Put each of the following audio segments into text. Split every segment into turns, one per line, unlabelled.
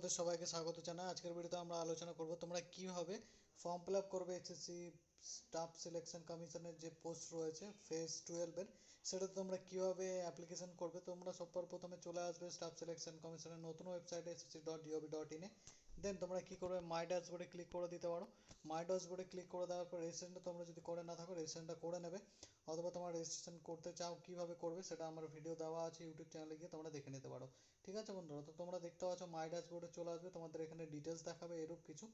তোমাদের সবাইকে স্বাগত জানাই। আজকের ভিডিওতে আমরা আলোচনা করব তোমরা কিভাবে ফর্ম ফিল আপ করবে এসএসসি স্টাফ সিলেকশন কমিশনের যে পোস্ট রয়েছে ফেজ 12 এর, সেটা তোমরা কিভাবে অ্যাপ্লিকেশন করবে। তোমরা সবার প্রথমে চলে আসবে স্টাফ সিলেকশন কমিশনের নতুন ওয়েবসাইটে ssc.gov.in এ। দেন তোমরা কি করবে, মাই ড্যাশবোর্ডে ক্লিক করে দিতে পারো। মাই ড্যাশবোর্ডে ক্লিক করে দেওয়ার পর রেজিস্ট্রেশনটা তোমরা যদি করে না থাকো রেজিস্ট্রেশনটা করে নেবে, অথবা তোমরা রেজিস্ট্রেশন করতে চাও কিভাবে করবে সেটা আমার ভিডিও দেওয়া আছে ইউটিউব চ্যানেলে, গিয়ে তোমরা দেখে নিতে পারো। ঠিক আছে বন্ধুরা, তো তোমরা দেখতে পাচ্ছ মাই ড্যাশবোর্ডে চলে আসবে, তোমাদের এখানে ডিটেলস দেখাবে এরূপ কিছু।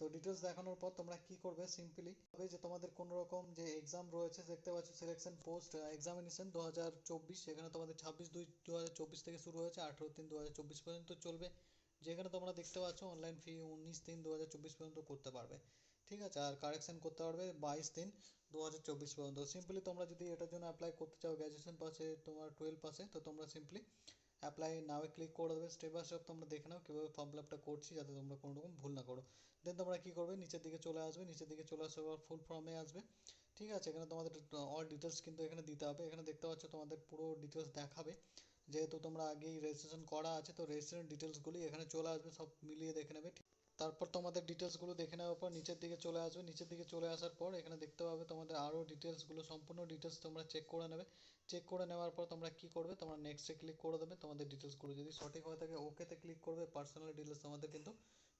তো ডিটেলস দেখানোর পর তোমরা কি করবে, সিম্পলি হবে যে তোমাদের কোন রকম যে এক্সাম রয়েছে দেখতে পাচ্ছ সিলেকশন পোস্ট এক্সামিনেশন 2024, এখানে তোমাদের 26/2/2024 থেকে শুরু হয়েছে, 18/3/2024 পর্যন্ত চলবে। যেখানে তোমরা দেখতে পাচ্ছ অনলাইন ফি 19/3/2024 পর্যন্ত করতে পারবে। ঠিক আছে, আর কারেকশন করতে পারবে 22/3/2024 পর্যন্ত। সিম্পলি তোমরা যদি এটার জন্য অ্যাপ্লাই করতে চাও গ্র্যাজুয়েশন পাশে, তোমার 12 পাশে, তো তোমরা সিম্পলি অ্যাপ্লাই নাও ক্লিক করে দেবে। স্টেপ বাই স্টেপ তোমরা দেখে নাও কীভাবে ফর্ম ফিল আপটা করছি, যাতে তোমরা কোনো রকম ভুল না করো। দেন তোমরা কী করবে, নিচের দিকে চলে আসবে, নিচের দিকে চলে আসার পর ফুল ফর্মে আসবে। ঠিক আছে, এখানে তোমাদের অল ডিটেলস কিন্তু এখানে দিতে হবে। এখানে দেখতে পাচ্ছ তোমাদের পুরো ডিটেলস দেখাবে, যেহেতু তোমরা আগেই রেজিস্ট্রেশন করা আছে, তো রেজিস্ট্রেশন ডিটেলসগুলি এখানে চলে আসবে, সব মিলিয়ে দেখে নেবে। তারপর তোমাদের ডিটেলসগুলো দেখে নেওয়ার পর নিচের দিকে চলে আসবে। নিচের দিকে চলে আসার পর এখানে দেখতে পাবে তোমাদের আরও ডিটেলসগুলো, সম্পূর্ণ ডিটেলস তোমরা চেক করে নেবে। চেক করে নেওয়ার পর তোমরা কি করবে, তোমরা নেক্সটে ক্লিক করে দেবে। তোমাদের ডিটেলসগুলো যদি সঠিক হয়ে থাকে ওকেতে ক্লিক করবে, পার্সোনাল ডিটেলস তোমাদের কিন্তু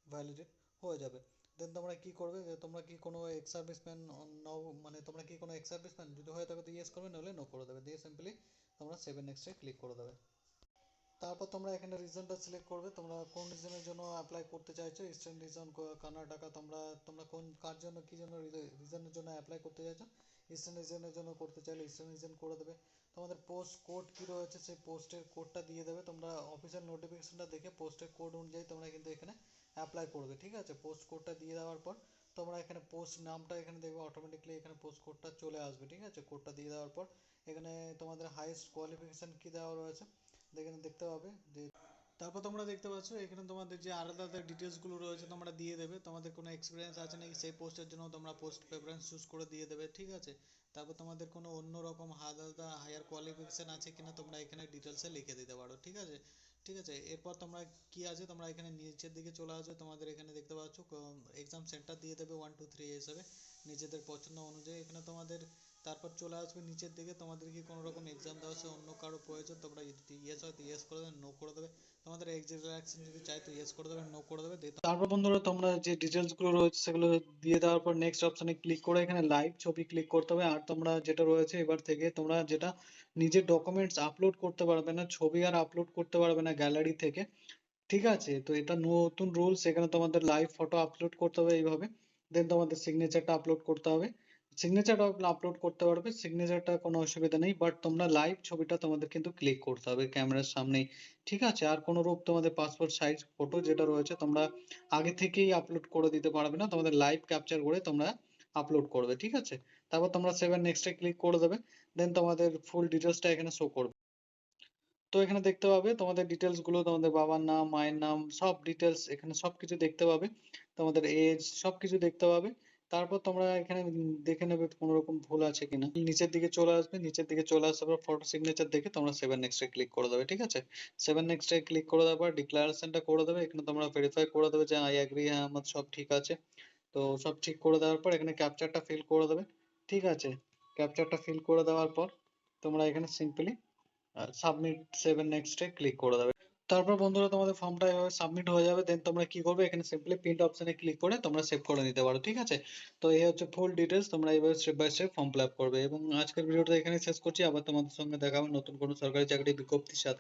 ভ্যালিডেট হয়ে যাবে। দেন তোমরা কি করবে, যে তোমরা কি কোনো এক্স সার্ভিসম্যান নও, মানে তোমরা কি কোনো এক্স সার্ভিসম্যান যদি হয়ে থাকে তো ইয়েস করবে, নাহলে নো করে দেবে, দিয়ে সিম্পলি তোমরা সেভ নেক্সটে ক্লিক করে দেবে। তারপর তোমরা এখানে রিজনটা সিলেক্ট করবে, তোমরা কোন রিজনের জন্য অ্যাপ্লাই করতে চাইছো, ইস্টার্ন রিজন, কর্ণাটকা, তোমরা তোমরা কোন কার জন্য কী জন্য রিজনের জন্য অ্যাপ্লাই করতে চাইছো। ইস্টার্ন রিজনের জন্য করতে চাইলে ইস্টার্ন রিজন করে দেবে। তোমাদের পোস্ট কোড কী রয়েছে সেই পোস্টের কোডটা দিয়ে দেবে। তোমরা অফিসিয়াল নোটিফিকেশনটা দেখে পোস্টের কোড অনুযায়ী তোমরা কিন্তু এখানে অ্যাপ্লাই করবে। ঠিক আছে, পোস্ট কোডটা দিয়ে দেওয়ার পর তোমরা এখানে পোস্ট নামটা এখানে দেখবে অটোমেটিকলি এখানে পোস্ট কোডটা চলে আসবে। ঠিক আছে, কোডটা দিয়ে দেওয়ার পর এখানে তোমাদের হাইয়েস্ট কোয়ালিফিকেশান কী দেওয়া রয়েছে এখানে দেখতে পাবে। যে তারপর তোমরা দেখতে পাচ্ছ এখানে তোমাদের যে আলাদা আলাদা ডিটেলসগুলো রয়েছে তোমরা দিয়ে দেবে। তোমাদের কোনো এক্সপিরিয়েন্স আছে নাকি সেই পোস্টের জন্য তোমরা পোস্ট প্রেফারেন্স চুজ করে দিয়ে দেবে। ঠিক আছে, তারপর তোমাদের কোনো অন্য রকম আলাদা হায়ার কোয়ালিফিকেশান আছে কিনা তোমরা এখানে ডিটেলসে লিখে দিতে পারো। ঠিক আছে, ঠিক আছে, এরপর তোমরা কি আছে, তোমরা এখানে নিচের দিকে চলে আসবে। তোমাদের এখানে দেখতে পাচ্ছ এক্সাম সেন্টার দিয়ে দেবে 1 2 3 হিসেবে নিজেদের পছন্দ অনুযায়ী এখানে তোমাদের। তারপর চলে আসবে নিচের দিকে, তোমাদের কি কোনো রকম এক্সাম দেওয়া আছে অন্য কারো প্রয়োজন, তোমরা যদি ইয়েস হয় তো ইয়েস করে দেবে, নো করে দেবে। তোমাদের এক্সাম যদি চাই তো ইয়েস করে দেবে, নো করে দেবে। তারপর বন্ধুরা তোমরা যে ডিটেলসগুলো রয়েছে সেগুলো দিয়ে দেওয়ার পর নেক্সট অপশনে ক্লিক করে এখানে লাইভ ছবি ক্লিক করতে হবে। আর তোমরা যেটা রয়েছে এবার থেকে তোমরা যেটা নিজের ডকুমেন্টস আপলোড করতে পারবে না, ছবি আর আপলোড করতে পারবে না গ্যালারি থেকে। ঠিক আছে, তো এটা নতুন রুলস, এখানে তোমাদের লাইভ ফটো আপলোড করতে হবে এইভাবে। দেন তোমাদের সিগনেচারটা আপলোড করতে হবে। সিগনেচারটা আপলোড করতে পারবে, সিগনেচারটা কোনো অসুবিধা নেই, বাট তোমরা লাইভ ছবিটা তোমাদের কিন্তু ক্লিক করতে হবে ক্যামেরার সামনেই। ঠিক আছে, আর কোনো রূপ তোমাদের পাসপোর্ট সাইজ ফটো যেটা রয়েছে তোমরা আগে থেকেই আপলোড করে দিতে পারবে না, তোমাদের লাইভ ক্যাপচার করে তোমরা আপলোড করবে। ঠিক আছে, তারপর তোমরা সেভ এন্ড নেক্সটে ক্লিক করে দেবে। দেন তোমাদের ফুল ডিটেলসটা এখানে শো করবে। তো এখানে দেখতে পাবে তোমাদের ডিটেলস গুলো, তোমাদের বাবার নাম, মায়ের নাম, সব ডিটেলস এখানে সবকিছু দেখতে পাবে। তোমাদের এজ সবকিছু দেখতে পাবে। তারপর তোমরা এখানে দেখে নেবে কোনো রকম ভুল আছে কিনা। নিচের দিকে চলে আসবে, নিচের দিকে চলে আসার পর ফটো সিগনেচার দেখে তোমরা সেভেন নেক্সট এ ক্লিক করে দেবে। ঠিক আছে, সেভেন নেক্সট এ ক্লিক করে দেওয়ার পর ডিক্লারেশনটা করে দেবে। এখানে তোমরা ভেরিফাই করে দেবে যে আই এগ্রি, হ্যাঁ আমার সব ঠিক আছে। তো সব ঠিক করে দেওয়ার পর এখানে ক্যাপচারটা ফিল করে দেবে। ঠিক আছে, ক্যাপচারটা ফিল করে দেওয়ার পর তোমরা এখানে সিম্পলি সাবমিট সেভেন নেক্সট এ ক্লিক করে দেবে। তারপর বন্ধুরা তোমাদের ফর্মটা এভাবে সাবমিট হয়ে যাবে। দেন তোমরা কি করবে, এখানে সিম্পলি প্রিন্ট অপশনে ক্লিক করে তোমরা সেভ করে নিতে পারো। ঠিক আছে, তো এই হচ্ছে ফুল ডিটেলস, তোমরা এইভাবে step by step form fill up করবে। এবং আজকের ভিডিওটা এখানে শেষ করছি, আবার তোমাদের সঙ্গে দেখা হবে নতুন কোনো সরকারি চাকরির বিজ্ঞপ্তির সাথে।